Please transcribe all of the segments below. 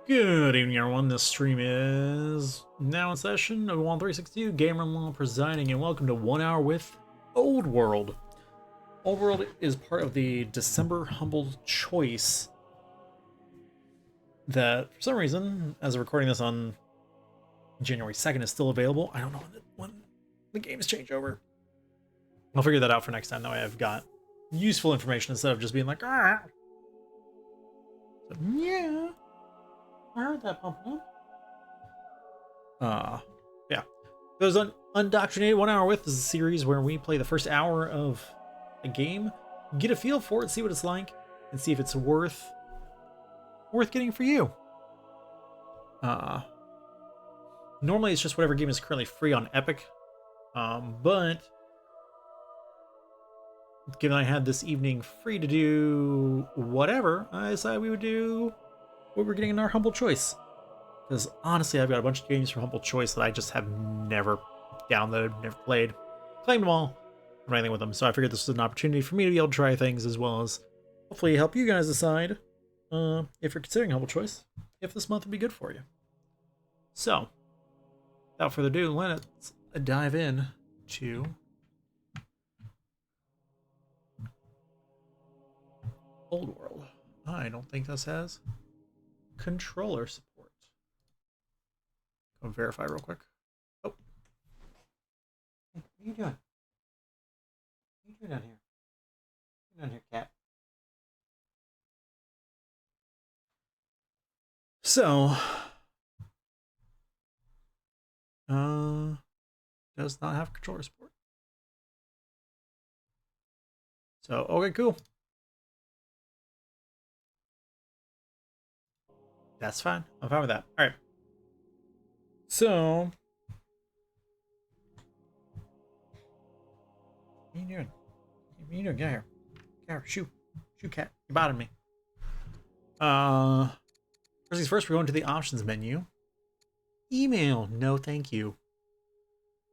Good evening, everyone. This stream is now in session. Obi-Wan 362, Gamer Law presiding, and welcome to 1 Hour with Old World. Old World is part of the December Humble Choice that, for some reason, as of recording this on January 2nd, is still available. I don't know when the games change over. I'll figure that out for next time. That way I've got useful information instead of just being like, ah. So, yeah. I heard that pumpkin. Yeah. Those Undoctrinated 1 Hour With is a series where we play the first hour of a game, get a feel for it, see what it's like, and see if it's worth getting for you. Normally it's just whatever game is currently free on Epic. But given I had this evening free to do whatever, I decided we would do what we're getting in our Humble Choice. Because honestly, I've got a bunch of games from Humble Choice that I just have never downloaded, never played, claimed them all, or anything with them. So I figured this was an opportunity for me to be able to try things as well as hopefully help you guys decide if you're considering Humble Choice, if this month would be good for you. So, without further ado, let's dive in to Old World. I don't think this has controller support. Go verify real quick. Oh. Hey, what are you doing? What are you doing down here? What are you doing here, cat? So, does not have controller support. So, okay, cool. That's fine. I'm fine with that. All right. So, what are you doing? What are you doing? Get here. Get here. Shoo. Shoo, cat. You bothered me. First things first, we're going to the options menu. Email. No, thank you.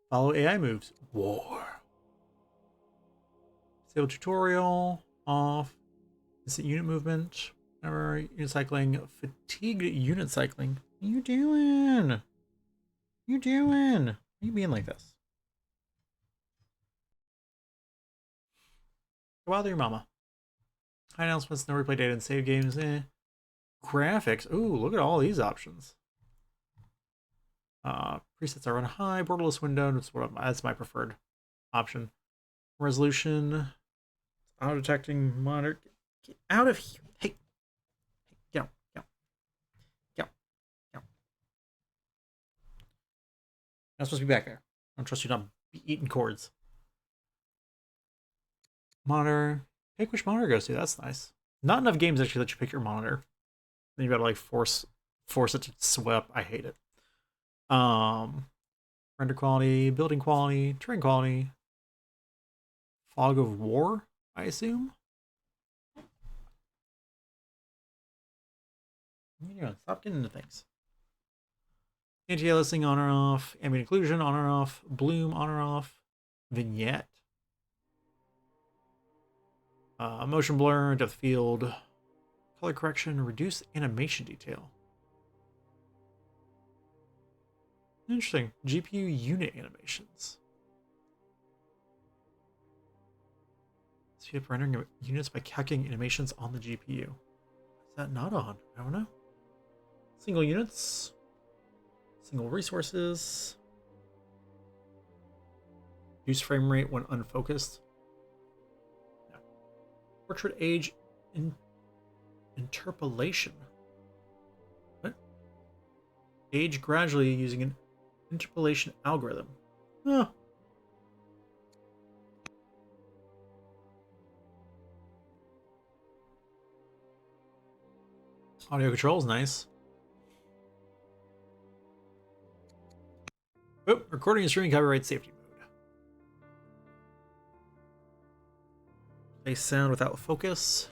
Follow AI moves. War. Disable tutorial. Off. Instant unit movement. Whenever unit cycling. Fatigued unit cycling. What are you doing? What are you doing? Why are you being like this? Bother your mama. High announcements, no replay data, and save games. Graphics. Ooh, look at all these options. Presets are on high. Borderless window. That's my preferred option. Resolution. Auto detecting monitor. Get out of here. Hey. Get out. Get out. Get out. Get out. Not supposed to be back there. I don't trust you not be eating cords. Monitor. Pick which monitor goes to. That's nice. Not enough games actually let you pick your monitor. Then you gotta like force it to swap. I hate it. Render quality, building quality, terrain quality, fog of war, I assume. What are you doing? Stop getting into things. Anti-aliasing on or off, ambient occlusion on or off, bloom on or off, vignette, motion blur, depth field, color correction, reduce animation detail. Interesting. GPU unit animations. Speed up rendering units by calculating animations on the GPU. Is that not on? I don't know. Single units. Single resources. Reduce frame rate when unfocused. No. Portrait age interpolation. What? Age gradually using an interpolation algorithm. Huh. Audio controls, nice. Oh, recording and streaming copyright safety mode. Play sound without focus.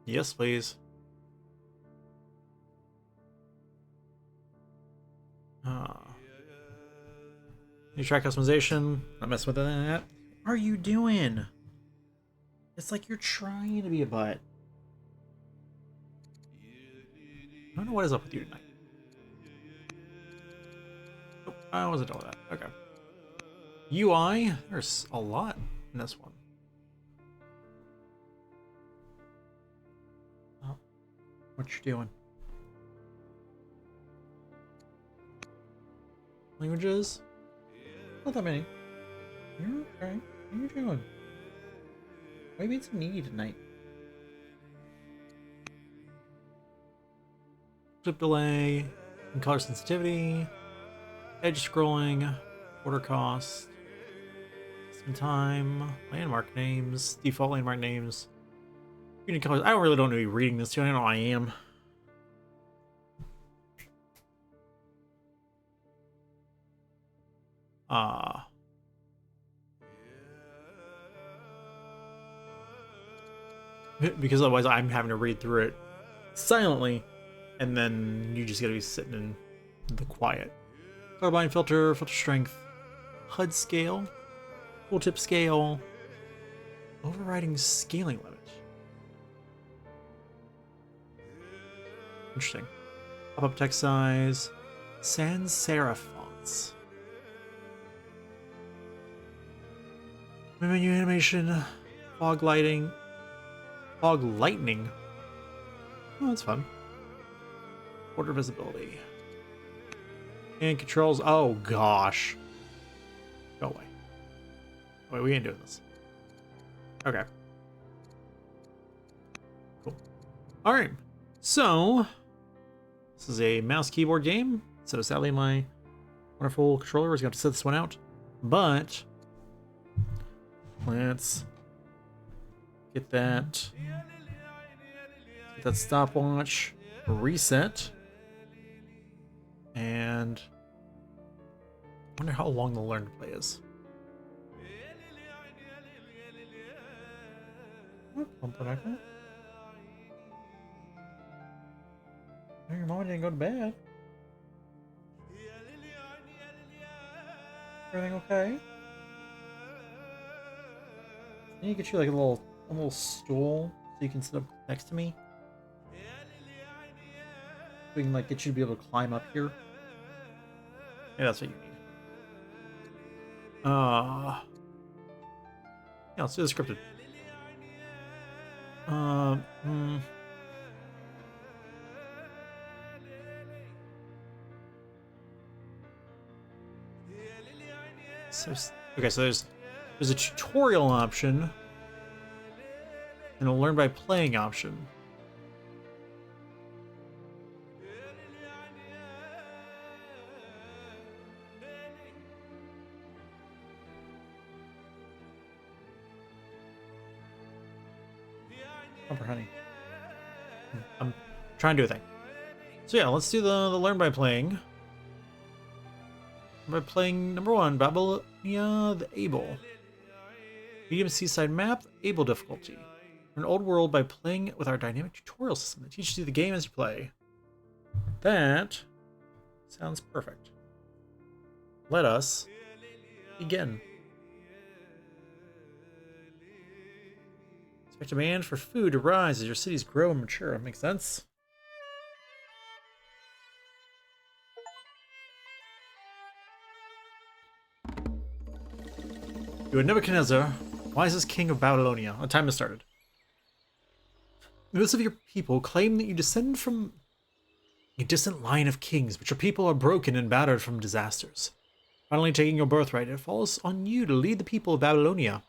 Yes, please. New track customization. Not messing with that. What are you doing? It's like you're trying to be a butt. I don't know what is up with you tonight. Nope, I wasn't done with that. Okay. UI, there's a lot in this one. Oh, what you doing? Languages? Not that many. You're okay. What are you doing? Why are you being so needy tonight? Flip delay, and color sensitivity, edge scrolling, order cost, some time, landmark names, default landmark names, unique colors. I really don't need to be reading this too. I know I am. Because otherwise I'm having to read through it silently, and then you just gotta be sitting in the quiet. Colorblind filter, filter strength, HUD scale, tooltip scale, overriding scaling limit. Interesting. Pop-up text size, sans serif fonts. Menu animation, fog lighting, fog lightning. Oh, that's fun. Order visibility. And controls. Oh, gosh. Go away. Wait, we ain't doing this. Okay. Cool. Alright. So, this is a mouse keyboard game. So sadly, my wonderful controller is going to have to set this one out. But, let's get that. Get that stopwatch reset. And I wonder how long the learn to play is. Your mom didn't go to bed. Everything okay? I need to get you like a little stool so you can sit up next to me. We can like get you to be able to climb up here. Yeah, that's what you need. Yeah, let's do the scripted. So okay, so there's a tutorial option and a learn by playing option. Honey. I'm trying to do a thing. So yeah, let's do the learn by playing. By playing number 1, Babylonia the Able. Medium seaside map, Able difficulty. We're an old world by playing with our dynamic tutorial system that teaches you the game as you play. That sounds perfect. Let us begin. Expect demand for food to rise as your cities grow and mature. Makes sense. You are Nebuchadnezzar, wisest king of Babylonia. A time has started. Most of your people claim that you descend from a distant line of kings, but your people are broken and battered from disasters. Finally taking your birthright, it falls on you to lead the people of Babylonia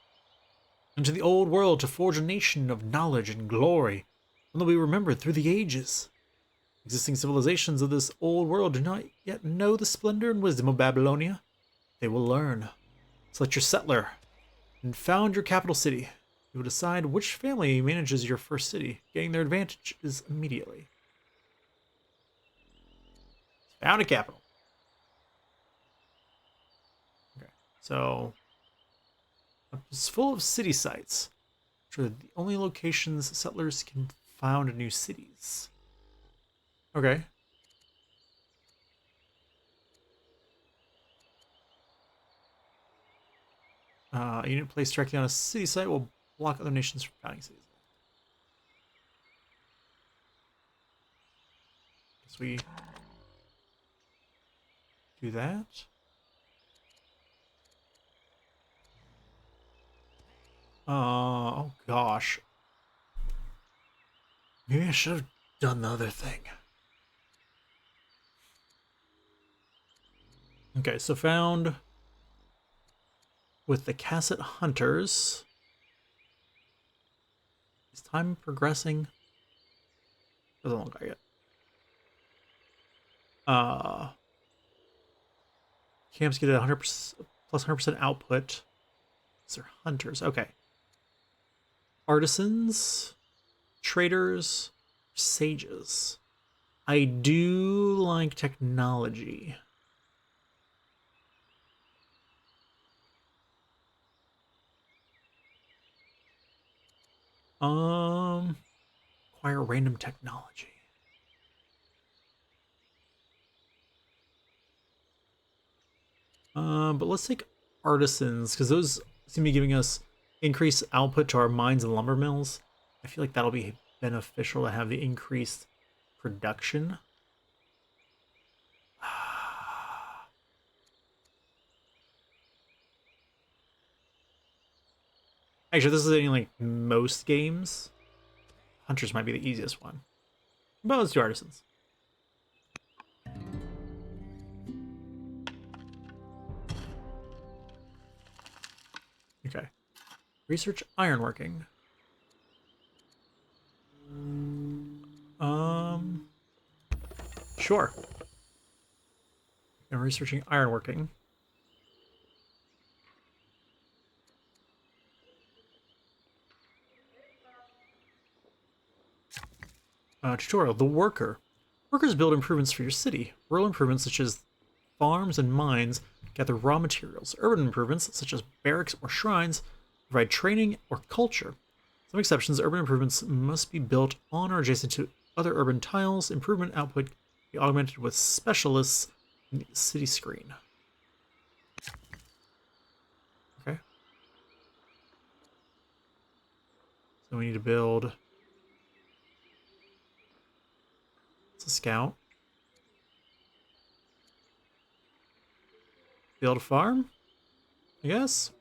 into the old world to forge a nation of knowledge and glory, one that will be remembered through the ages. Existing civilizations of this old world do not yet know the splendor and wisdom of Babylonia. They will learn. Select your settler and found your capital city. You will decide which family manages your first city, getting their advantages immediately. Found a capital. Okay, so it's full of city sites, which are the only locations settlers can found new cities. Okay. A unit placed directly on a city site will block other nations from founding cities. Guess we do that. Oh gosh. Maybe I should have done the other thing. Okay, so found with the Casset Hunters. Is time progressing? Doesn't look like it. Camps get 100% plus 100% output. They're hunters. Okay. Artisans, traders, sages. I do like technology. Acquire random technology. But let's take artisans, because those seem to be giving us increased output to our mines and lumber mills. I feel like that'll be beneficial to have the increased production. Actually, this is in like most games. Hunters might be the easiest one. But let's do artisans. Okay. Research ironworking. Sure. I'm researching ironworking. Tutorial, the worker. Workers build improvements for your city. Rural improvements such as farms and mines gather raw materials. Urban improvements such as barracks or shrines provide training or culture. Some exceptions, urban improvements must be built on or adjacent to other urban tiles. Improvement output be augmented with specialists in the city screen. Okay. So we need to build. It's a scout. Build a farm, I guess.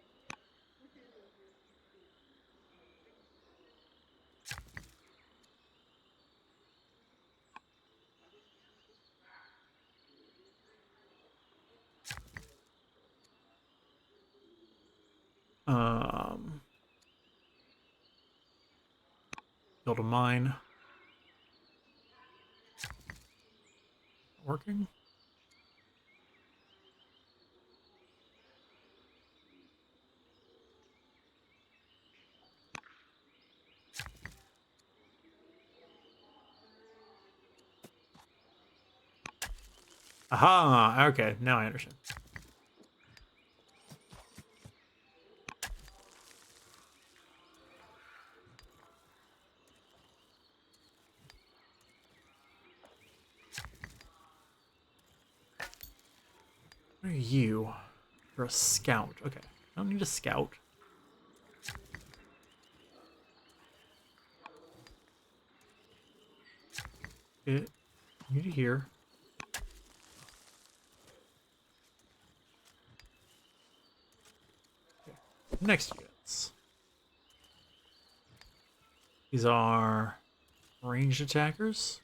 Build a mine. Working. Aha! Okay, now I understand. What are you? You're a scout. Okay. I don't need a scout. Get you to here. Okay. Next units. These are ranged attackers.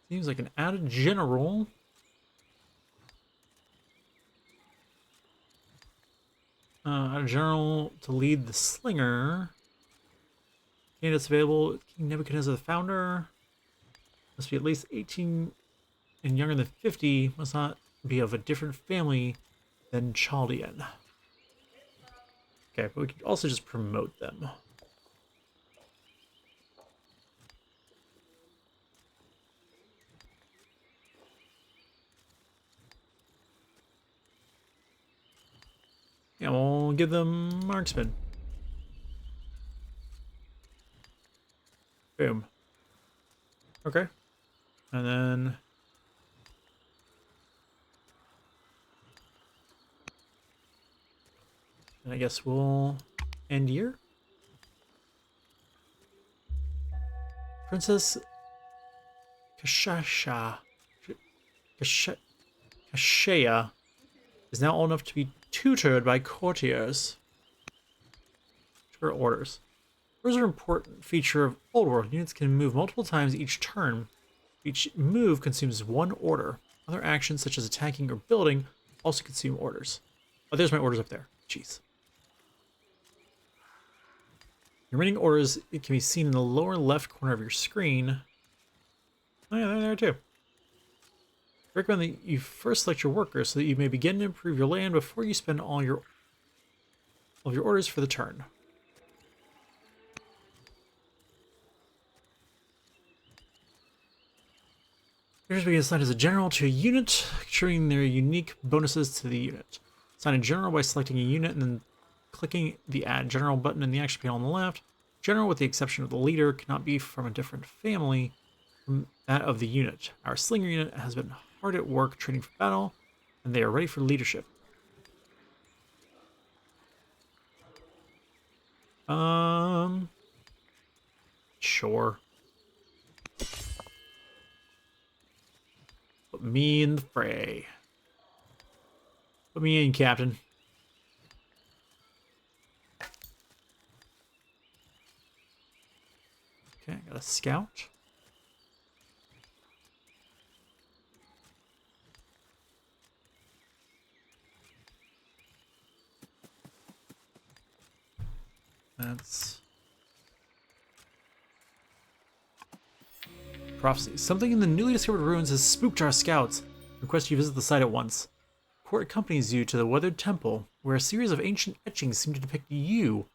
Seems like an added general. Added general to lead the slinger. Candidates available. King Nebuchadnezzar the founder. Must be at least 18 and younger than 50. Must not be of a different family than Chaldean. Okay, but we could also just promote them. Yeah, we'll give them marksman. Boom. Okay. And then I guess we'll end here. Princess Kashasha. Kash- Kashaya is now old enough to be tutored by courtiers. Tutor orders. Orders are an important feature of Old World. Units can move multiple times each turn. Each move consumes one order. Other actions, such as attacking or building, also consume orders. Oh, there's my orders up there. Jeez. Your remaining orders can be seen in the lower left corner of your screen. Oh yeah, they're there too. I recommend that you first select your workers so that you may begin to improve your land before you spend all of your orders for the turn. Here's begin assigned as a general to a unit, ensuring their unique bonuses to the unit. Assign a general by selecting a unit and then clicking the Add General button in the action panel on the left. General, with the exception of the leader, cannot be from a different family from that of the unit. Our Slinger unit has been hard at work training for battle, and they are ready for leadership. Sure. Put me in the fray. Put me in, Captain. Okay, I got a scout. That's prophecy. Something in the newly discovered ruins has spooked our scouts. Request you visit the site at once. Court accompanies you to the weathered temple, where a series of ancient etchings seem to depict you,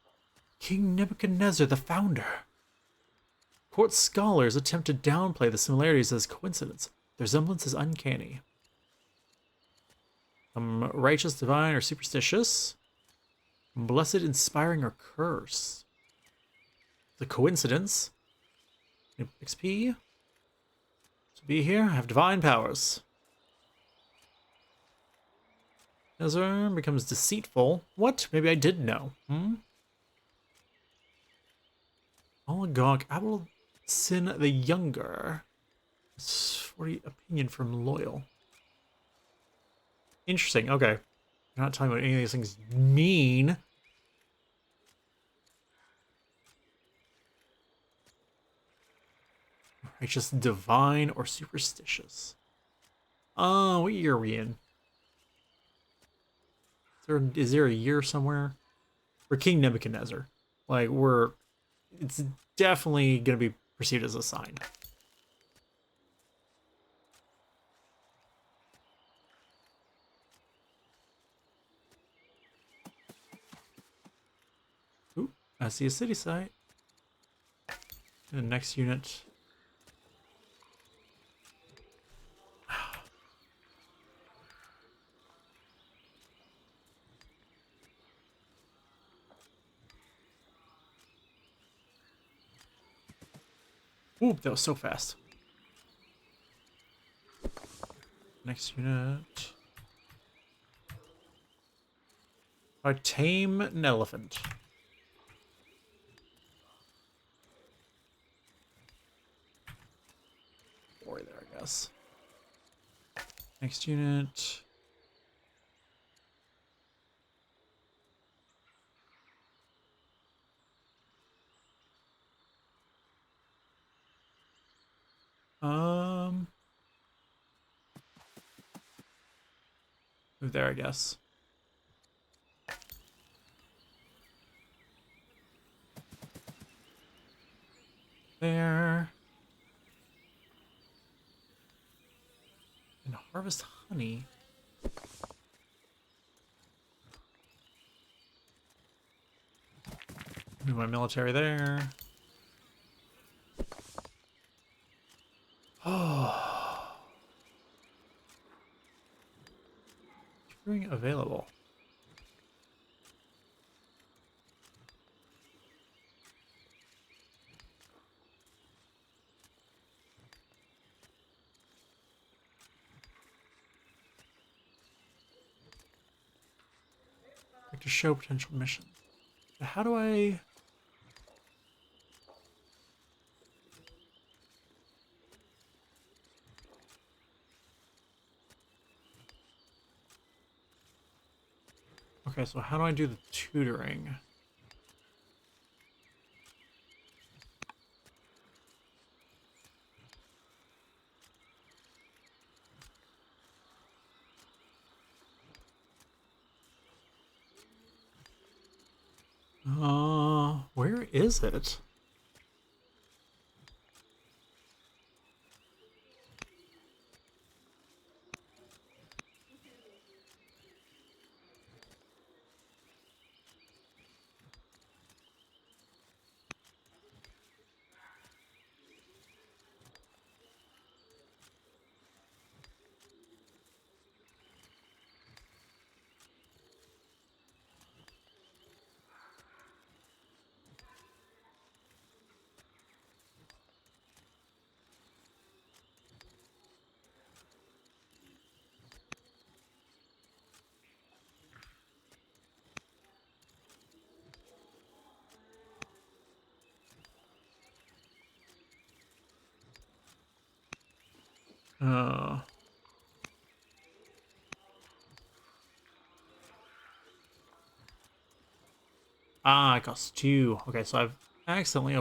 King Nebuchadnezzar the Founder. Court scholars attempt to downplay the similarities as coincidence. Their resemblance is uncanny. Righteous, divine, or superstitious. Blessed, inspiring, or curse. The coincidence. XP. To be here, I have divine powers. Nezar becomes deceitful. What? Maybe I did know. Oligarch Abel Sin the Younger. 40 opinion from Loyal. Interesting. Okay. You're not telling me what any of these things mean. Righteous, divine, or superstitious? Oh, what year are we in? Is there a year somewhere? We're King Nebuchadnezzar. Like, it's definitely going to be perceived as a sign. Ooh, I see a city site. And the next unit. Ooh, that was so fast. Next unit. I tame an elephant. Boy, there, I guess. Next unit. Move there, I guess. There. And harvest honey. Move my military there. Oh. Spring available. Like to show potential mission. But how do I... Okay, so how do I do the tutoring? Where is it? Uh, it costs 2. Okay, so I've accidentally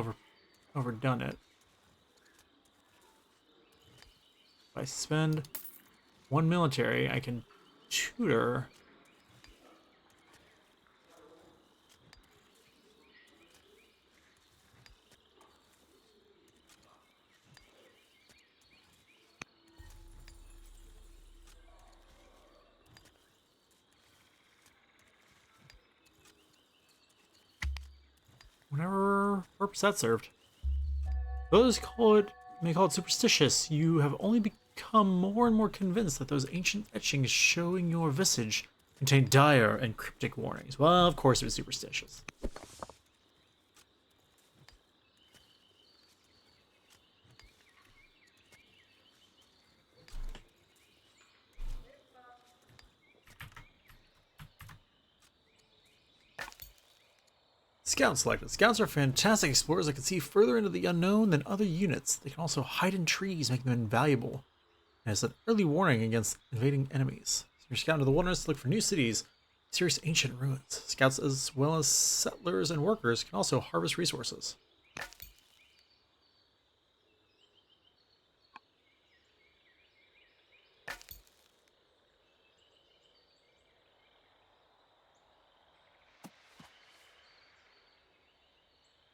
overdone it. If I spend 1 military, I can tutor. Whatever purpose that served. Those may call it superstitious. You have only become more and more convinced that those ancient etchings showing your visage contain dire and cryptic warnings. Well, of course it was superstitious. Scouts selected. Scouts are fantastic explorers that can see further into the unknown than other units. They can also hide in trees, making them invaluable. And it's an early warning against invading enemies. So you're scouting to the wilderness to look for new cities, serious ancient ruins. Scouts, as well as settlers and workers, can also harvest resources.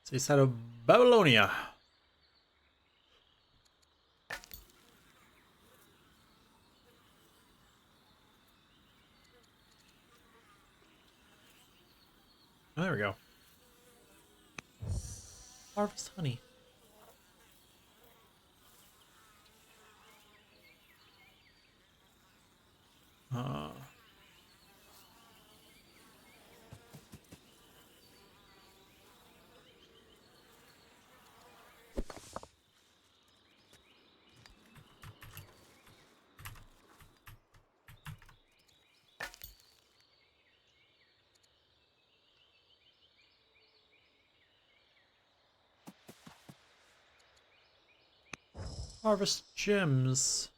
Seaside of Babylonia. Oh, there we go. Harvest honey. Uh, harvest gems.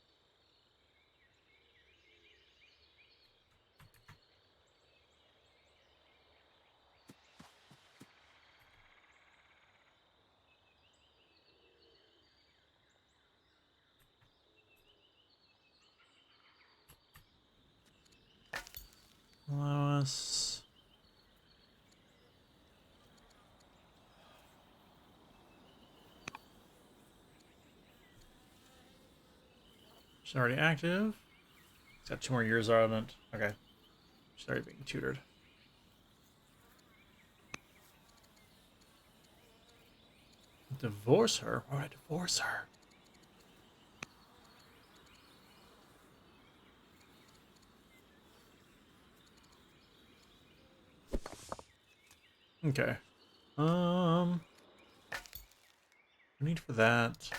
Allowance. She's already active. It's got 2 more years on it. Okay. She's already being tutored. Divorce her? Why would I divorce her? Okay. No need for that.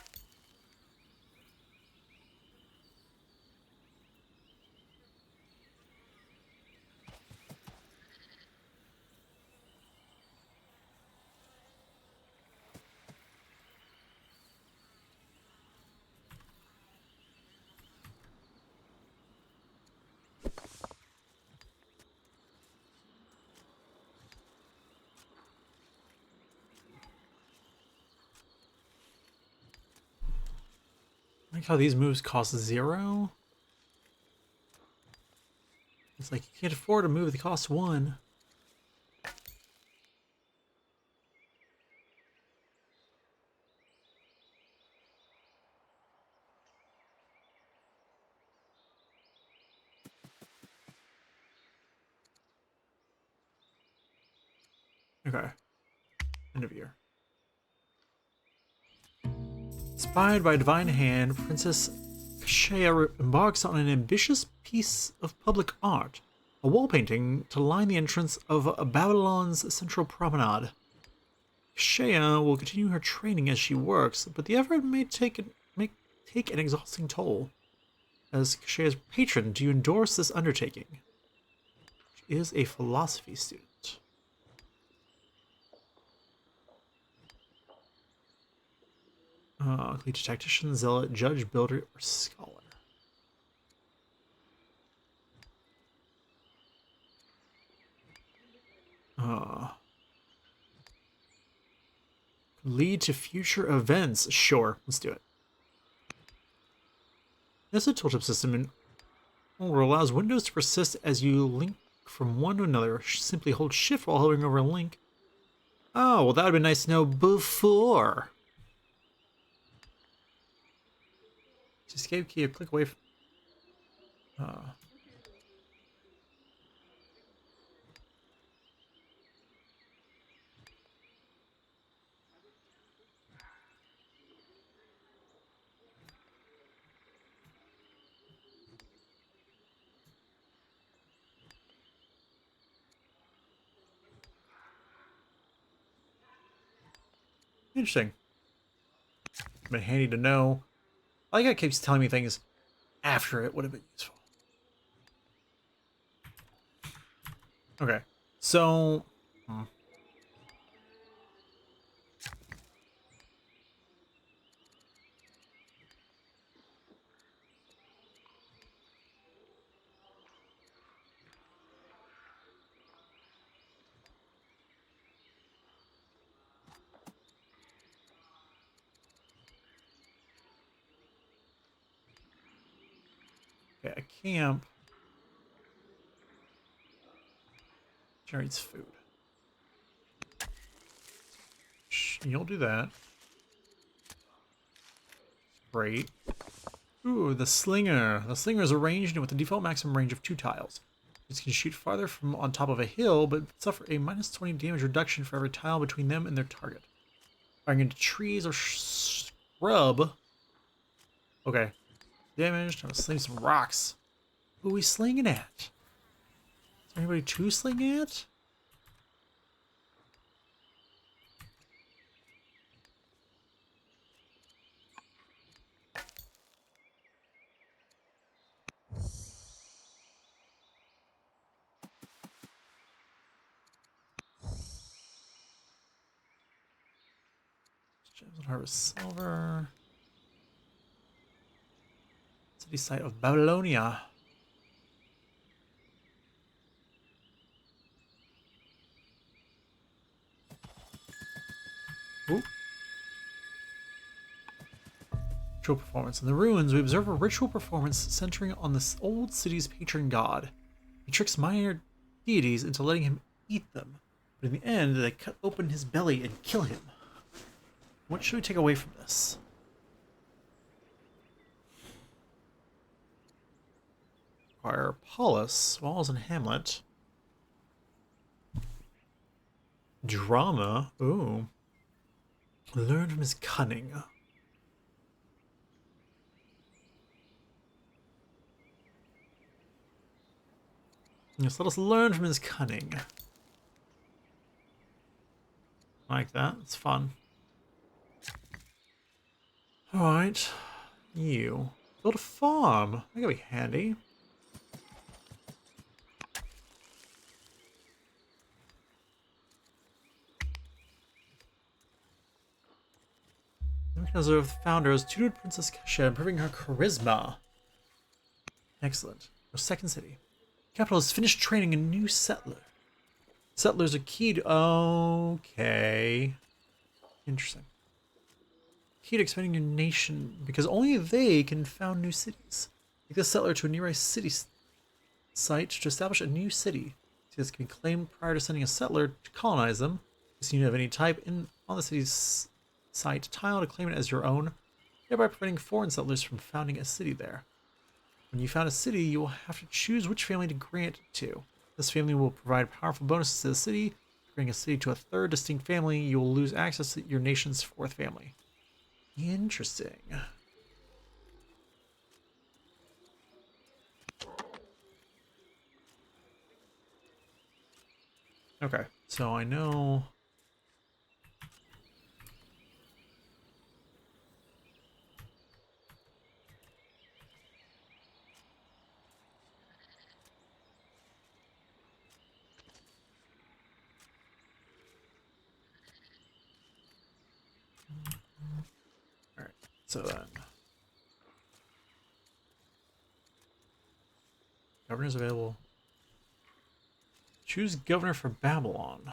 I like how these moves cost 0. It's like you can't afford a move that costs 1. Okay. End of year. Inspired by a divine hand, Princess Kashaya embarks on an ambitious piece of public art, a wall painting to line the entrance of Babylon's central promenade. Kashaya will continue her training as she works, but the effort may take an exhausting toll. As Kashaya's patron, do you endorse this undertaking? She is a philosophy student. Lead to tactician, zealot, judge, builder, or scholar. Lead to future events. Sure, let's do it. This is a tooltip system and allows windows to persist as you link from one to another. Simply hold shift while hovering over a link. Oh, well that would be nice to know before. Escape key, click away from... Interesting. Been handy to know. I like how it keeps telling me things after it would have been useful. Okay, so... Okay, a camp generates food. You'll do that. Great. Ooh, the slinger. The slinger is arranged with a default maximum range of 2 tiles. It can shoot farther from on top of a hill, but suffer a minus 20 damage reduction for every tile between them and their target. Firing into trees or scrub. Okay. Damaged. I'm gonna sling some rocks. Who are we slinging at? Is there anybody to sling at? Gems and harvest silver. City site of Babylonia. Ooh. Ritual performance. In the ruins, we observe a ritual performance centering on this old city's patron god. He tricks minor deities into letting him eat them, but in the end, they cut open his belly and kill him. What should we take away from this? Acquire Paulus, Walls, and Hamlet. Drama. Ooh. Learn from his cunning. Yes, let us learn from his cunning. Like that. It's fun. Alright. You. Build a farm. That could be handy. Because of the founders, tutored Princess Kesha, improving her charisma. Excellent. Our second city. Capital has finished training a new settler. Settlers are key to... Okay. Interesting. key to expanding your nation because only they can found new cities. Take the settler to a nearby city site to establish a new city. Cities can be claimed prior to sending a settler to colonize them. This unit of any type on the city's site tile to claim it as your own, thereby preventing foreign settlers from founding a city there. When you found a city, you will have to choose which family to grant it to. This family will provide powerful bonuses to the city. Bring a city to a third distinct family, you will lose access to your nation's fourth family. Interesting. Okay, so I know. Alright, so then. Governors available. Choose governor for Babylon.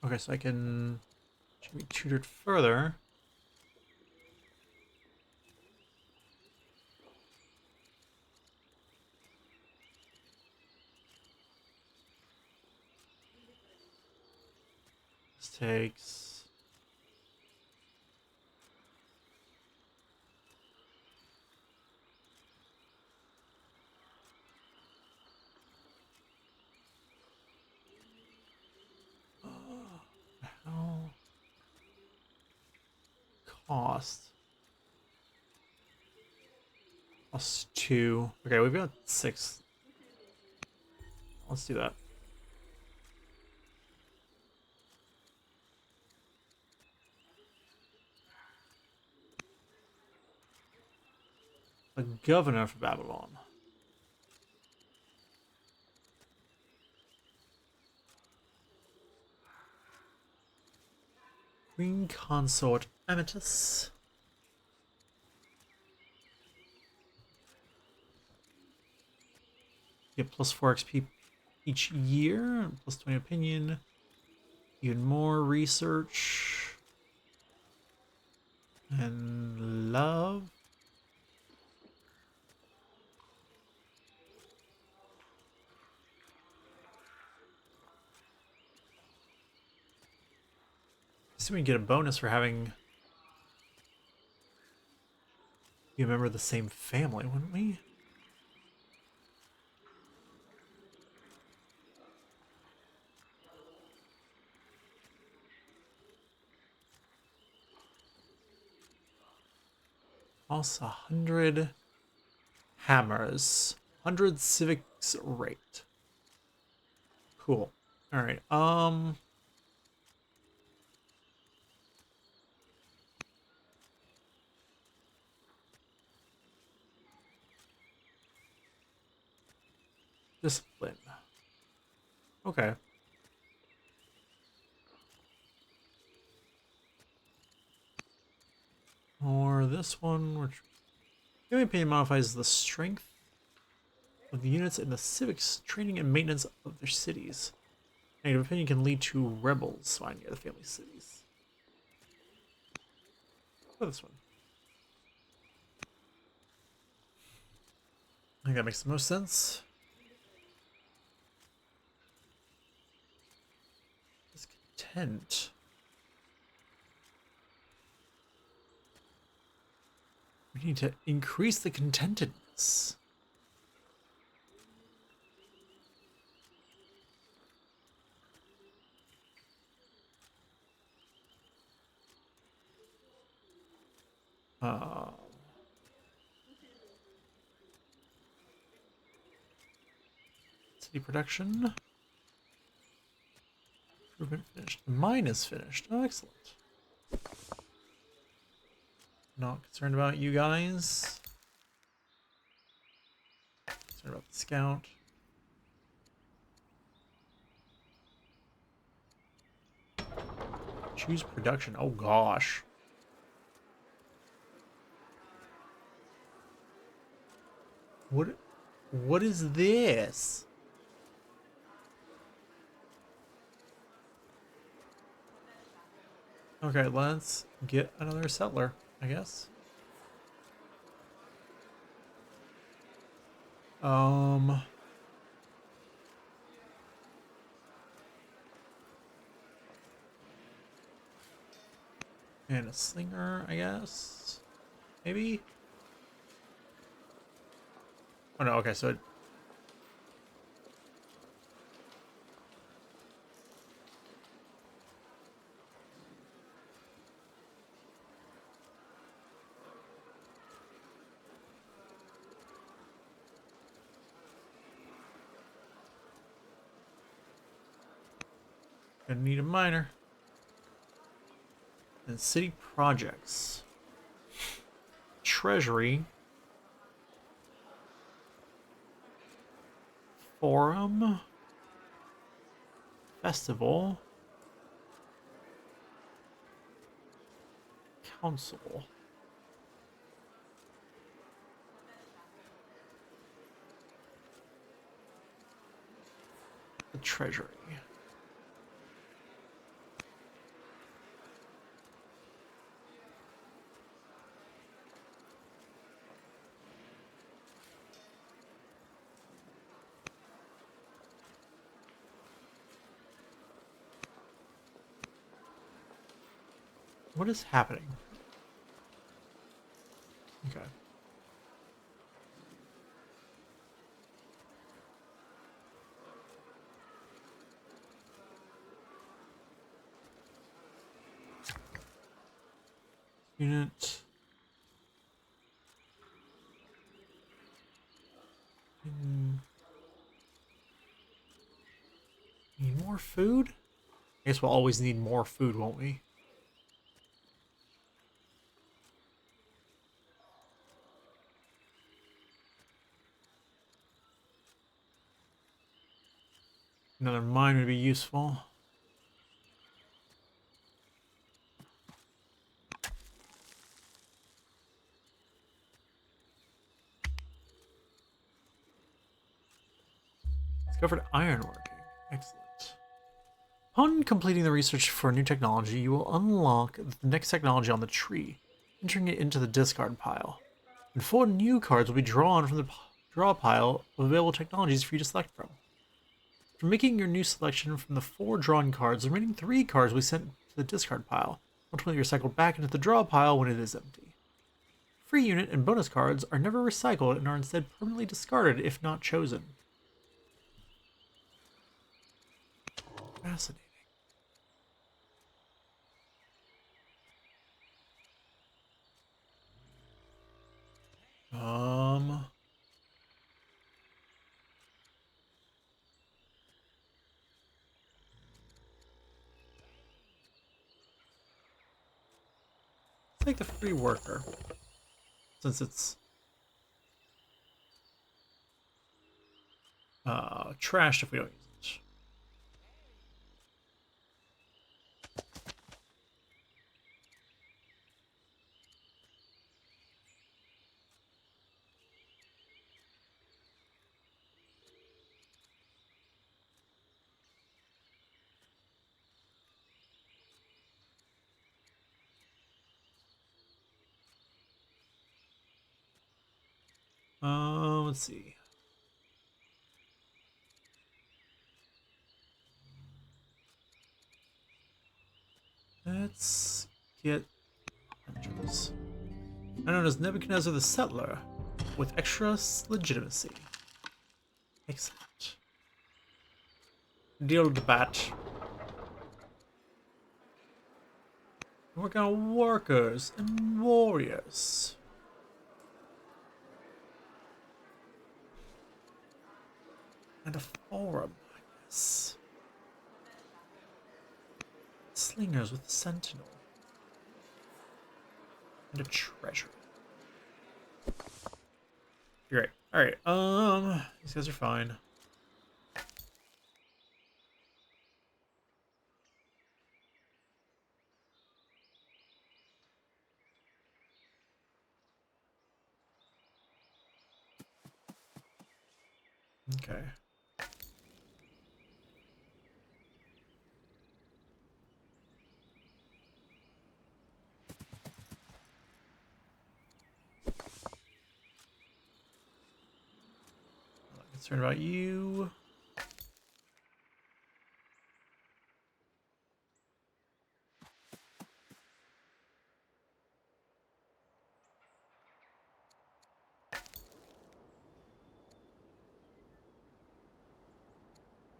Okay, so I can be tutored further. This takes. How? Cost. +2. Okay, we've got 6. Let's do that. A governor for Babylon. Queen Consort Amatus. Get +4 XP each year, +20 opinion, even more research, and love. So we can get a bonus for having you a member of the same family, wouldn't we? Also 100 hammers, 100 civics rate. Cool. All right. Discipline. Okay. Or this one, which giving opinion modifies the strength of the units in the civics training and maintenance of their cities. Negative opinion can lead to rebels finding near the family cities. What this one? I think that makes the most sense. Discontent. We need to increase the contentedness. City production. Improvement finished. Mine is finished. Oh, excellent. Not concerned about you guys. Concerned about the scout. Choose production. Oh gosh. What is this? Okay, let's get another settler, I guess. Um, and a slinger, I guess. Maybe? Oh no, okay, so gonna need a miner. And city projects. Treasury. Forum. Festival. Council. The treasury. What is happening? Okay. Unit. Need more food? I guess we'll always need more food, won't we? Another mine would be useful. Discovered ironworking. Excellent. Upon completing the research for a new technology, you will unlock the next technology on the tree, entering it into the discard pile. And 4 new cards will be drawn from the draw pile of available technologies for you to select from. For making your new selection from the 4 drawn cards, the remaining 3 cards will be sent to the discard pile, ultimately recycled back into the draw pile when it is empty. Free unit and bonus cards are never recycled and are instead permanently discarded if not chosen. Fascinating. Um, Take the free worker, since it's trashed if we don't use it. Let's see. Let's get hunters. I'm known as Nebuchadnezzar the Settler, with extra legitimacy. Excellent. Deal with the bat. Work on workers and warriors. And a forum, I guess. Slingers with a sentinel. And a treasure. Great. Alright, these guys are fine. Okay. concerned about you.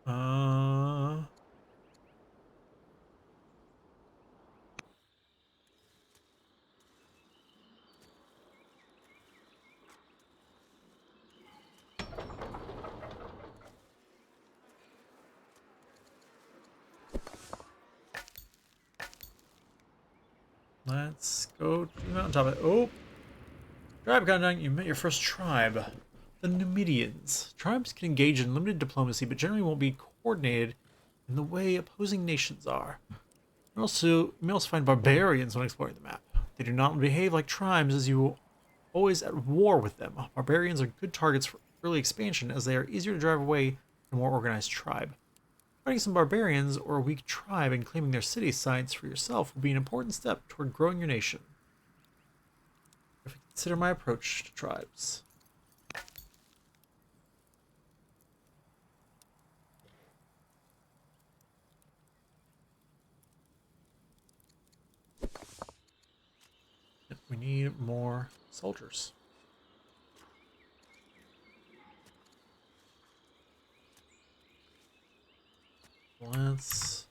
Uh, let's go to the mountaintop. Oh, tribe countdown. You met your first tribe, the Numidians. Tribes can engage in limited diplomacy, but generally won't be coordinated in the way opposing nations are. You may also find barbarians when exploring the map. They do not behave like tribes, as you are always at war with them. Barbarians are good targets for early expansion, as they are easier to drive away than a more organized tribe. Fighting some barbarians or a weak tribe and claiming their city sites for yourself will be an important step toward growing your nation. If you consider my approach to tribes. We need more soldiers. Let's...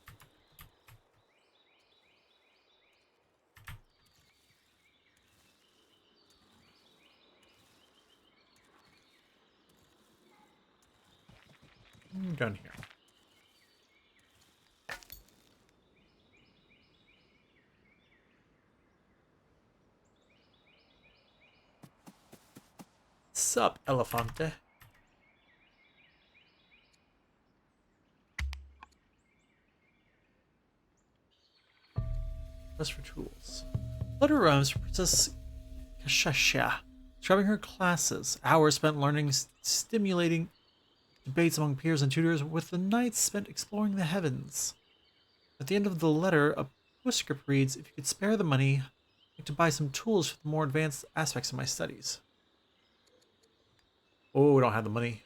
down here. Sup, Elefante? That's for tools. Letter rhymes for Princess Kashasha, describing her classes. Hours spent learning stimulating debates among peers and tutors, with the nights spent exploring the heavens. At the end of the letter, a postscript reads, "If you could spare the money, I'd like to buy some tools for the more advanced aspects of my studies." Oh, we don't have the money.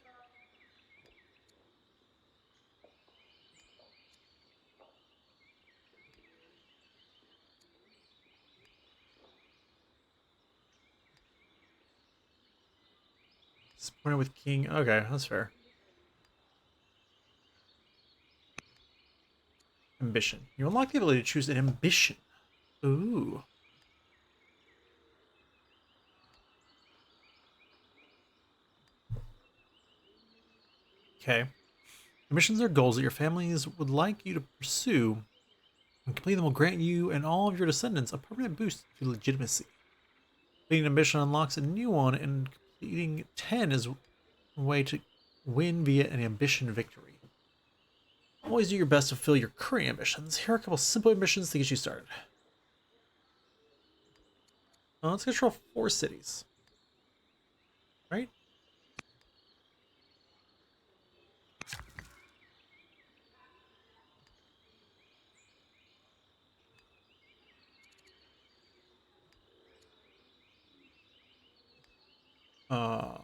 Disappointed with King. Okay, that's fair. Ambition. You unlock the ability to choose an ambition. Ooh. Okay. Ambitions are goals that your families would like you to pursue, and completing them will grant you and all of your descendants a permanent boost to legitimacy. Completing an ambition unlocks a new one, and completing 10 is a way to win via an ambition victory. Always do your best to fulfill your current ambitions. Here are a couple simple ambitions to get you started. Let's control 4 cities. Right? Uh,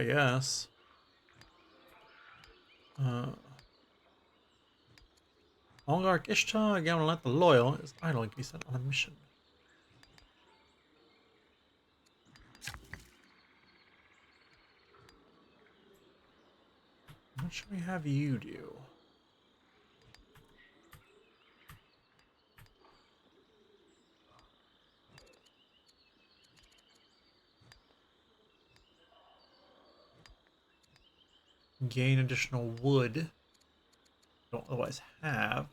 yes. Oligarch Ishtar Gamalat the Loyal is idle and can be sent on a mission. What should we have you do? Gain additional wood. Don't otherwise have.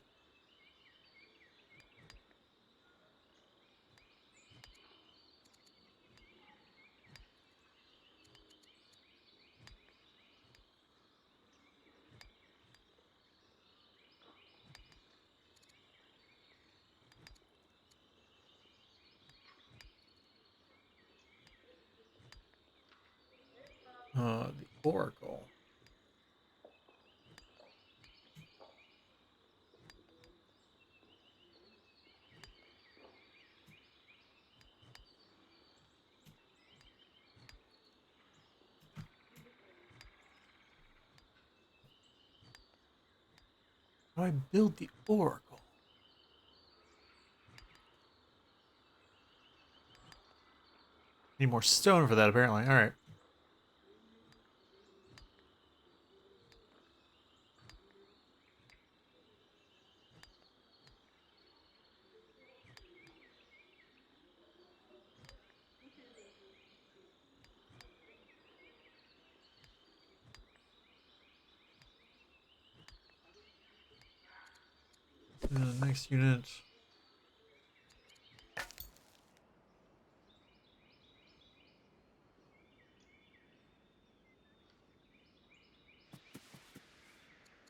The Oracle. How do I build the oracle? Need more stone for that, apparently. All right. Next unit.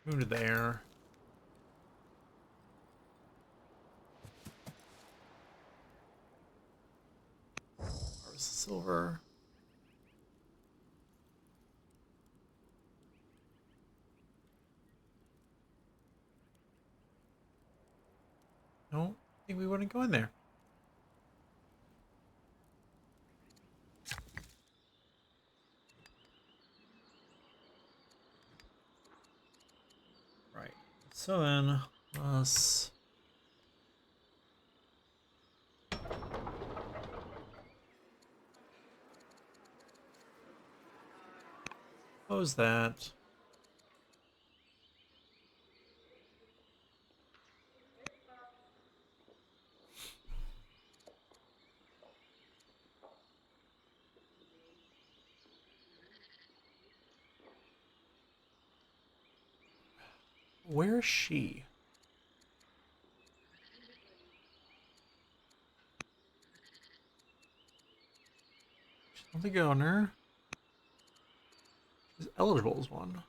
Move to there. Harvest silver. No, I think we wouldn't go in there. Right. So then, let's close that. Where is she? She's not the owner. She's eligible as one.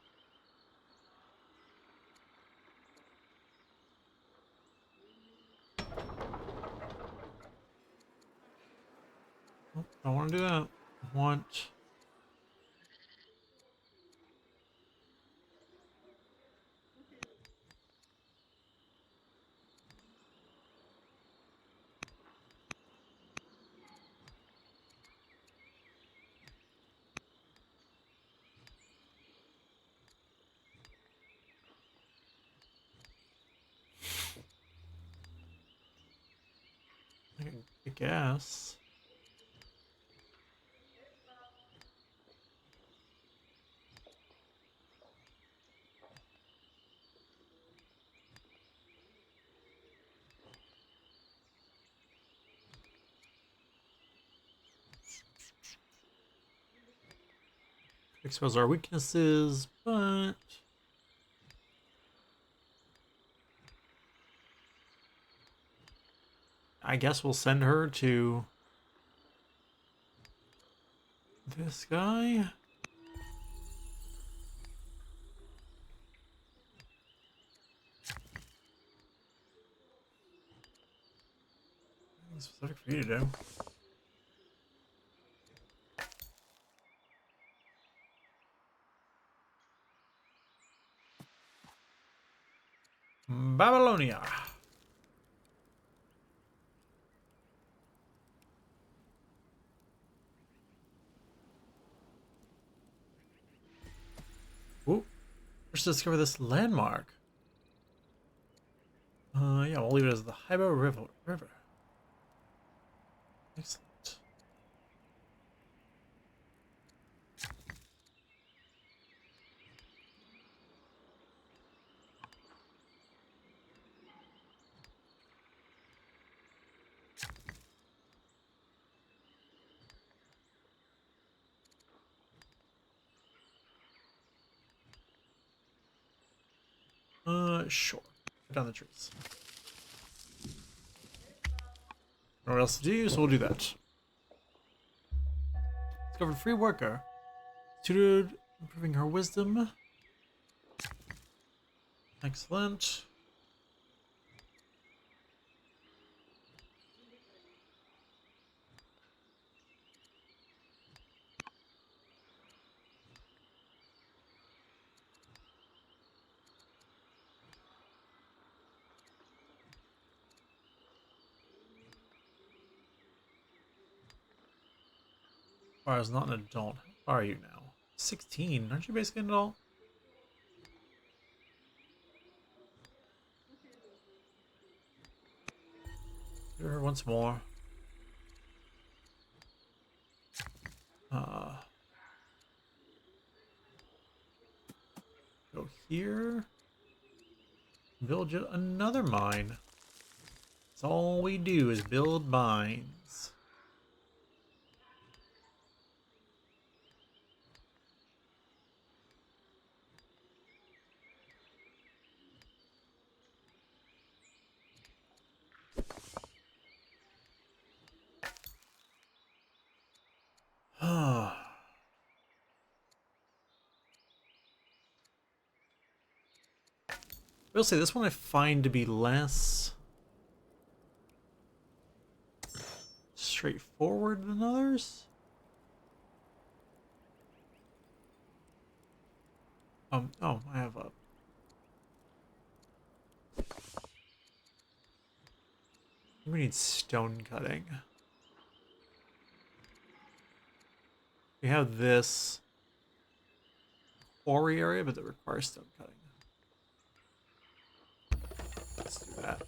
Nope, don't want to do that. I want. I guess. Expose our weaknesses, but I guess we'll send her to this guy. It's specific for you to do. Babylonia. Ooh, let's discover this landmark. Yeah, we'll leave it as the Hybo River. Excellent. Sure. Cut down the trees. Know what else to do, so we'll do that. Discovered free worker. Tutored, improving her wisdom. Excellent. Is not an adult. How are you now? 16. Aren't you basically an adult? Do her once more. Uh, go here. Build yet another mine. That's all we do is build mines. We'll say this one I find to be less straightforward than others. Oh, I have a... We need stone cutting. We have this quarry area, but that requires stone cutting. Let's do that.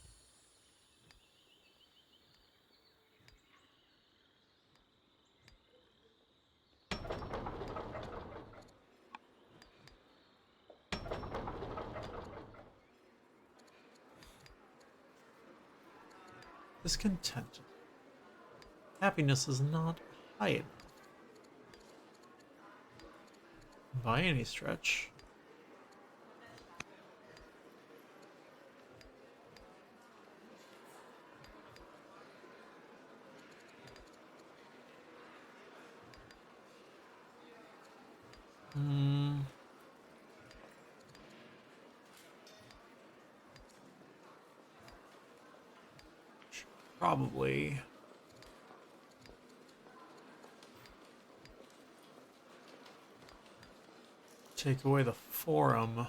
Discontented. Happiness is not high enough. By any stretch. Probably. Take away the forum.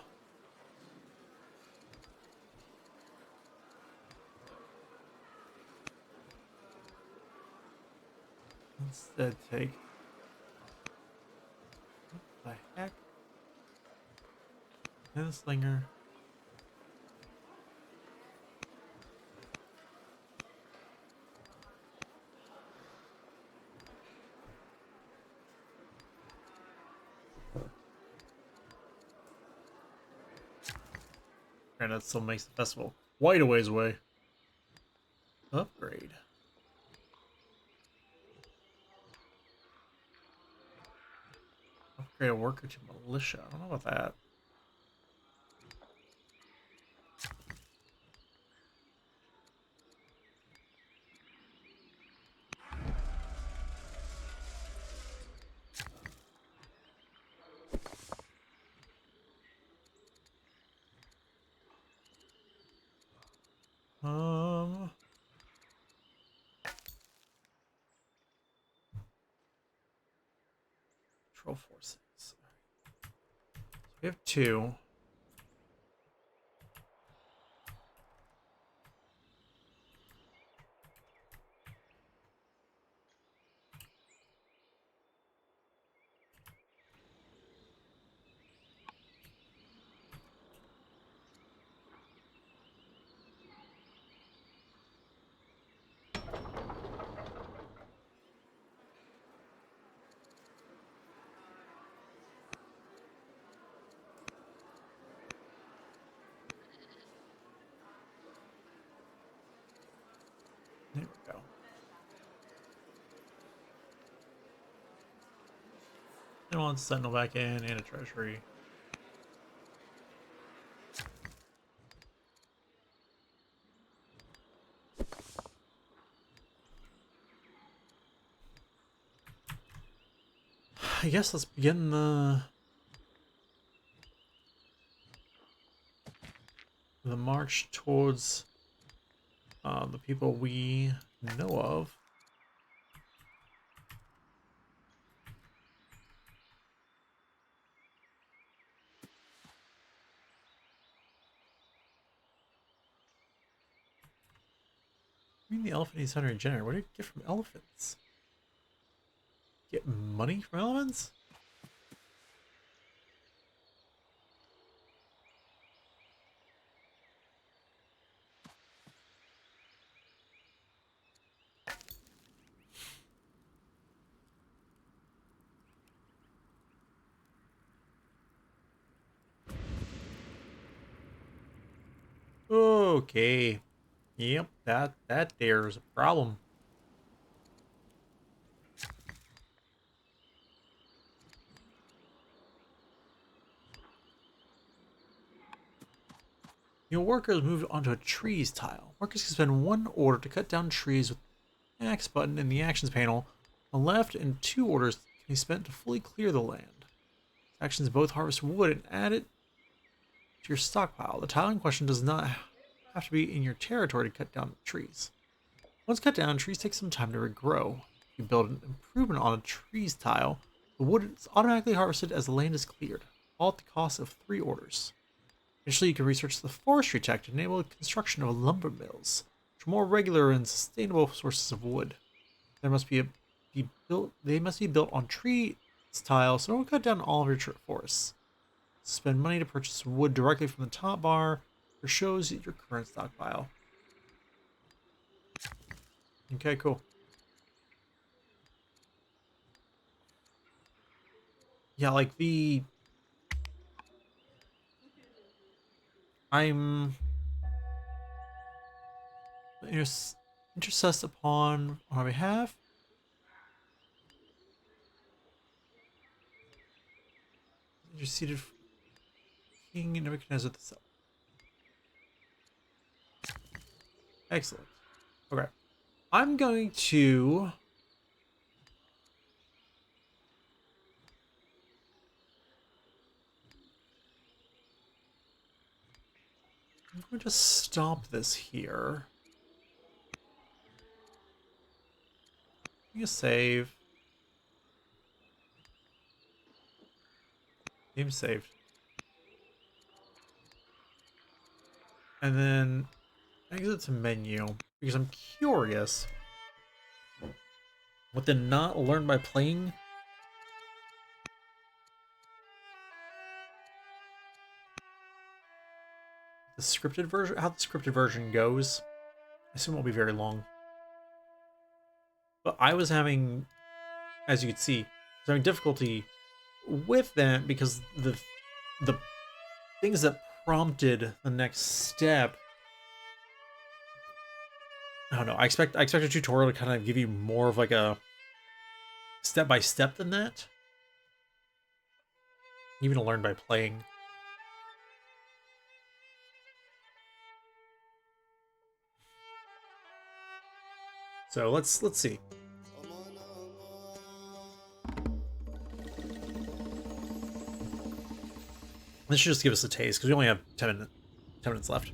Instead take... What the heck? Slinger. And that still makes the festival quite a ways away. Upgrade. Upgrade a worker to militia. I don't know about that. Control forces. So we have 2. There we go. And one sentinel back in and a treasury. I guess let's begin the march towards the people we know of. I mean, the elephant needs 100 generator. What do you get from elephants? Get money from elephants? Okay. Yep, that there's a problem. Your workers moved onto a trees tile. Workers can spend 1 order to cut down trees with the X button in the actions panel. On the left, and 2 orders can be spent to fully clear the land. Actions both harvest wood and add it to your stockpile. The tile in question does not have to be in your territory to cut down trees. Once cut down, trees take some time to regrow. If you build an improvement on a trees tile, the wood is automatically harvested as the land is cleared, all at the cost of 3 orders. Additionally, you can research the forestry tech to enable the construction of lumber mills, which are more regular and sustainable sources of wood. They must be built on tree tile, so don't cut down all of your forests. Spend money to purchase wood directly from the top bar, which shows your current stockpile. Okay, cool. Yeah, like I'm intercessed upon on our behalf. Interceded King Nebuchadnezzar the Self. Excellent. Okay. I'm going to stop this here. You save. Game saved. And then exit to menu because I'm curious what did not learn by playing. The scripted version, how the scripted version goes. I assume it won't be very long. But I was having, as you can see, I was having difficulty with that because the things that prompted the next step. I don't know. I expect a tutorial to kind of give you more of like a step by step than that. Even to learn by playing. So let's see. This should just give us a taste because we only have 10 minutes left.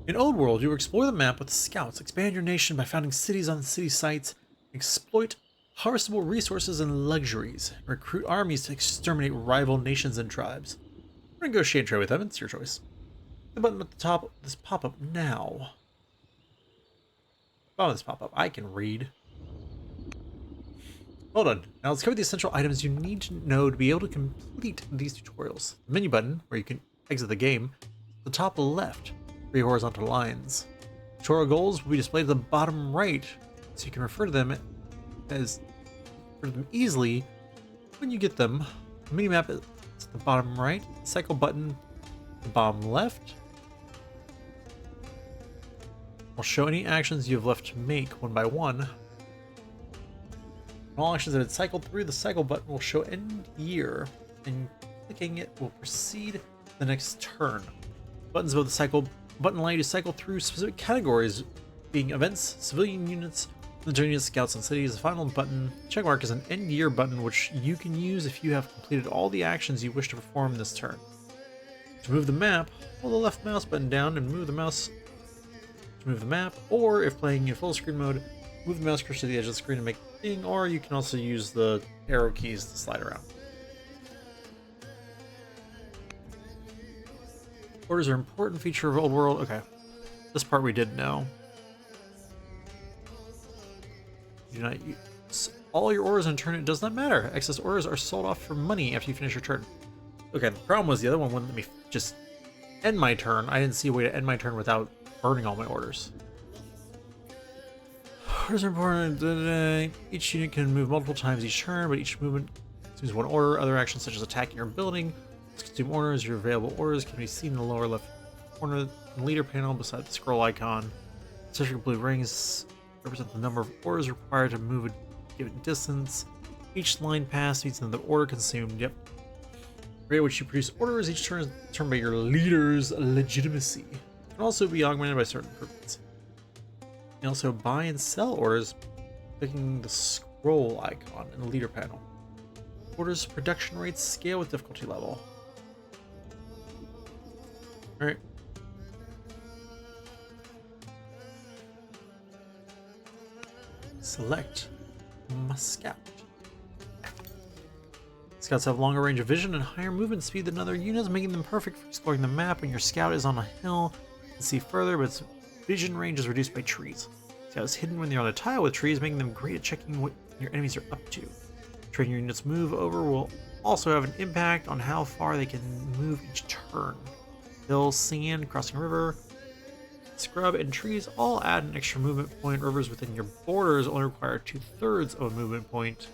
In Old World, you explore the map with scouts, expand your nation by founding cities on city sites, exploit harvestable resources and luxuries, recruit armies to exterminate rival nations and tribes, or negotiate and trade with them. It's your choice. The button at the top of this pop-up now. Oh, this pop-up. I can read. Well done. Now let's cover the essential items you need to know to be able to complete these tutorials. The menu button, where you can exit the game, the top left, 3 horizontal lines. Tutorial goals will be displayed at the bottom right, so you can refer to them easily when you get them. The mini map is at the bottom right, cycle button the bottom left. Will show any actions you have left to make one by one. All actions that have cycled through the cycle button will show end year, and clicking it will proceed to the next turn. Buttons above the cycle button allow you to cycle through specific categories, being events, civilian units, military units, scouts, and cities. The final button, checkmark, is an end year button which you can use if you have completed all the actions you wish to perform this turn. To move the map, hold the left mouse button down and move the mouse to move the map, or if playing in full screen mode, move the mouse cursor to the edge of the screen to make a thing, or you can also use the arrow keys to slide around. Orders are an important feature of Old World. Okay, this part we did know. You do not use all your orders in turn. It does not matter. Excess orders are sold off for money after you finish your turn. Okay, the problem was the other one wouldn't let me just end my turn. I didn't see a way to end my turn without burning all my orders. Orders are important. Each unit can move multiple times each turn, but each movement consumes 1 order. Other actions such as attacking or building consume orders. Your available orders can be seen in the lower left corner of the leader panel beside the scroll icon. Centric blue rings represent the number of orders required to move a given distance. Each line passed means another order consumed. Yep. The rate at which you produce orders each turn is determined by your leader's legitimacy. It can also be augmented by certain improvements. You can also buy and sell orders clicking the scroll icon in the leader panel. Orders production rates scale with difficulty level. Alright. Select my scout. Scouts have longer range of vision and higher movement speed than other units, making them perfect for exploring the map. When your scout is on a hill, you can see further, but its vision range is reduced by trees. Scout is hidden when they're on a tile with trees, making them great at checking what your enemies are up to. Train your units move over will also have an impact on how far they can move each turn. Hill, sand, crossing a river, scrub, and trees all add an extra movement point. Rivers within your borders only require 2/3 of a movement point.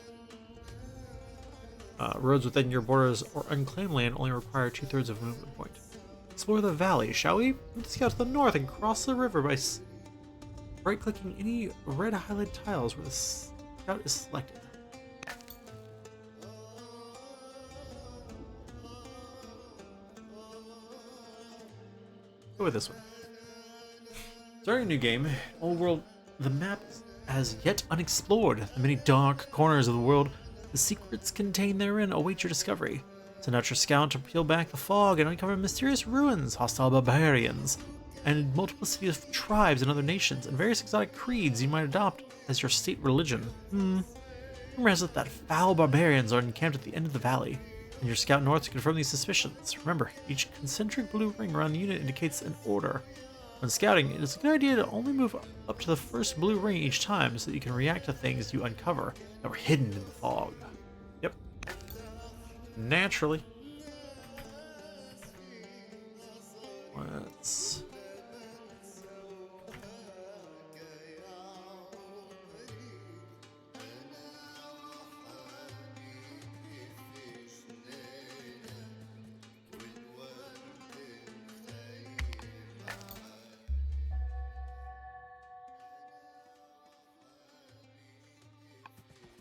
Roads within your borders or unclaimed land only require 2/3 of a movement point. Explore the valley, shall we? Let's scout to the north and cross the river by right-clicking any red highlighted tiles where the scout is selected. Go with this one. Starting a new game, old world, the map is as yet unexplored. The many dark corners of the world, the secrets contained therein await your discovery. Send out your scout to peel back the fog and uncover mysterious ruins, hostile barbarians, and multiplicity of tribes and other nations, and various exotic creeds you might adopt as your state religion. Rumor has it that foul barbarians are encamped at the end of the valley, and your scout north to confirm these suspicions. Remember, each concentric blue ring around the unit indicates an order. When scouting, it is a good idea to only move up to the first blue ring each time so that you can react to things you uncover that were hidden in the fog. Yep. Naturally. Let's...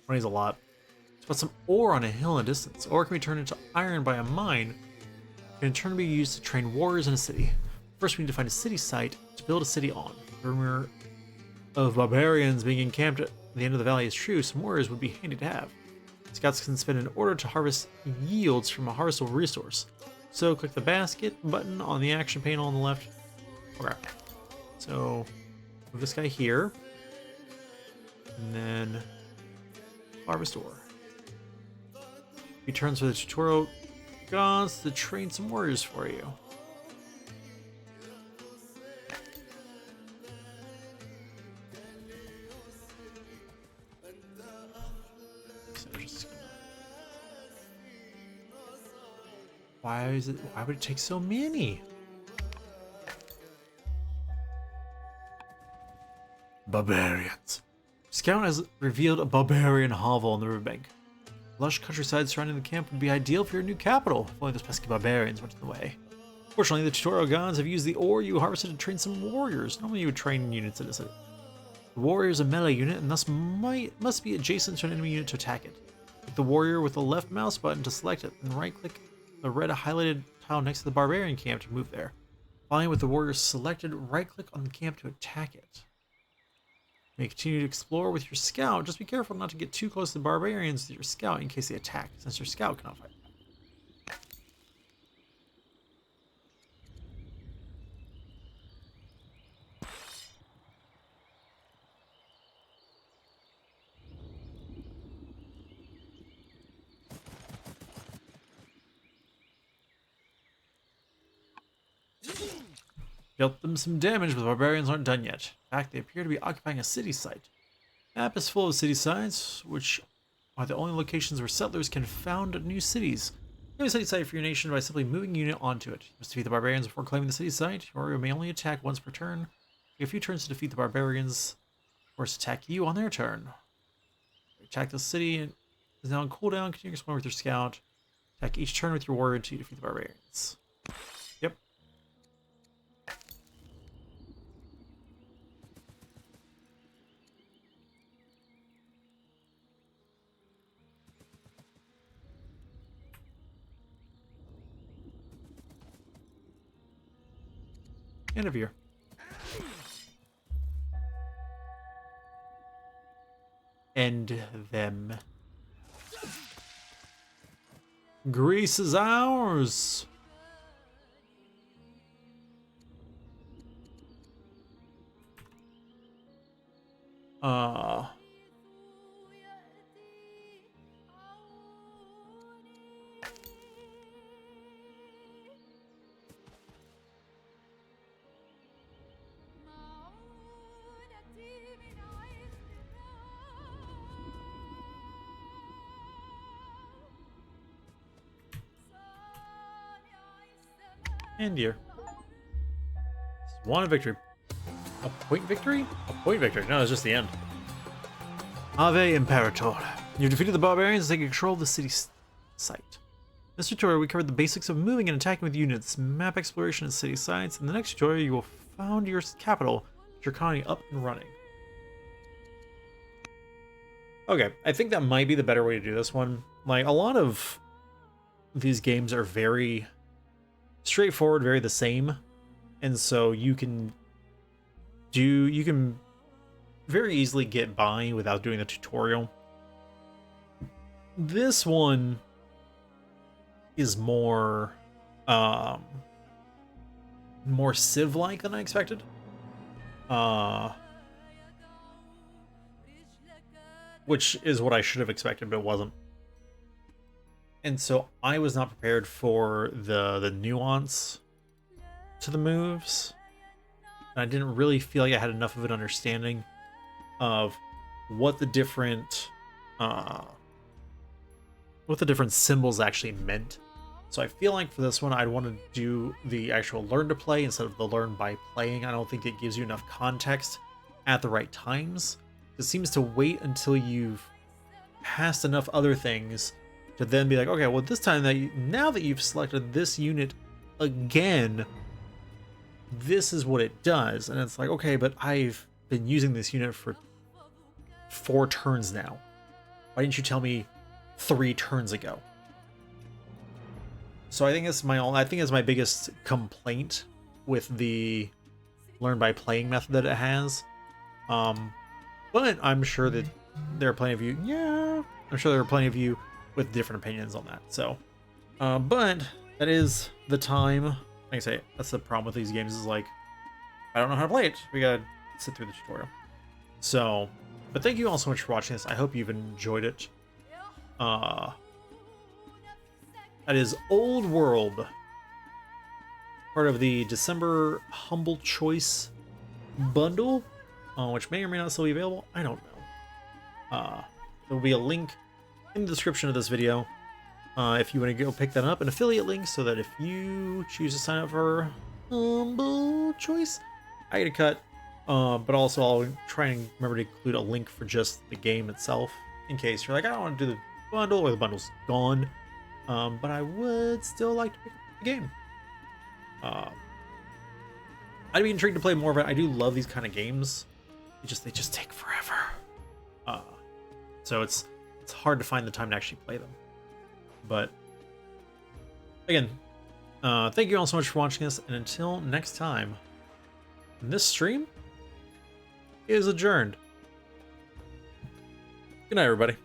Money's a lot. It's about some ore on a hill in the distance. Ore can be turned into iron by a mine, and in turn be used to train warriors in a city. First, we need to find a city site to build a city on. The rumor of barbarians being encamped at the end of the valley is true. Some warriors would be handy to have. Scouts can spend an order to harvest yields from a harvestable resource. So click the basket button on the action panel on the left. Okay. So move this guy here, and then harvest ore. Returns for the tutorial gods to train some warriors for you. Why would it take so many? Barbarians. Scout has revealed a barbarian hovel on the riverbank. Lush countryside surrounding the camp would be ideal for your new capital, if only those pesky barbarians weren't in the way. Fortunately, the tutorial gods have used the ore you harvested to train some warriors. Normally you would train units in a city. The warrior is a melee unit and thus must be adjacent to an enemy unit to attack it. Click the warrior with the left mouse button to select it, and right-click the red highlighted tile next to the barbarian camp to move there. Finally, with the warrior selected, right-click on the camp to attack it. You may continue to explore with your scout. Just be careful not to get too close to the barbarians with your scout in case they attack, since your scout cannot fight. Dealt them some damage, but the barbarians aren't done yet. In fact, they appear to be occupying a city site. The map is full of city sites, which are the only locations where settlers can found new cities. You have a city site for your nation by simply moving a unit onto it. You must defeat the barbarians before claiming the city site, or you may only attack once per turn. Take a few turns to defeat the barbarians, or attack you on their turn. Attack the city and is now on cooldown. Continue exploring with your scout. Attack each turn with your warrior to defeat the barbarians. Yep. End of year. End them. Greece is ours. And year. One victory. A point victory? A point victory. No, it's just the end. Ave Imperator. You've defeated the barbarians and taken control of the city site. In this tutorial, we covered the basics of moving and attacking with units, map exploration, and city sites. In the next tutorial, you will found your capital, your colony up and running. Okay, I think that might be the better way to do this one. Like, a lot of these games are very straightforward, very the same, and so you can very easily get by without doing the tutorial. This one is more more Civ-like than I expected. Which is what I should have expected, but wasn't. And so I was not prepared for the nuance to the moves. And I didn't really feel like I had enough of an understanding of what the different symbols actually meant. So I feel like for this one, I'd want to do the actual learn to play instead of the learn by playing. I don't think it gives you enough context at the right times. It seems to wait until you've passed enough other things to then be like, okay, well, this time now that you've selected this unit again, this is what it does. And it's like, okay, but I've been using this unit for 4 turns now. Why didn't you tell me 3 turns ago? So I think it's my biggest complaint with the learn by playing method that it has. But I'm sure that there are plenty of you. Yeah, I'm sure there are plenty of you with different opinions on that. So, but that is the time. Like I say, that's the problem with these games is like, I don't know how to play it. We gotta sit through the tutorial. So, but thank you all so much for watching this. I hope you've enjoyed it. That is Old World, part of the December Humble Choice bundle, which may or may not still be available. I don't know. There will be a link in the description of this video if you want to go pick that up, an affiliate link, so that if you choose to sign up for Humble Choice, I get a cut. But also I'll try and remember to include a link for just the game itself, in case you're like, I don't want to do the bundle or the bundle's gone. But I would still like to pick up the game. I'd be intrigued to play more of it. I do love these kind of games. They just take forever. So it's hard to find the time to actually play them. But again, thank you all so much for watching this, and until next time, this stream is adjourned. Good night, everybody.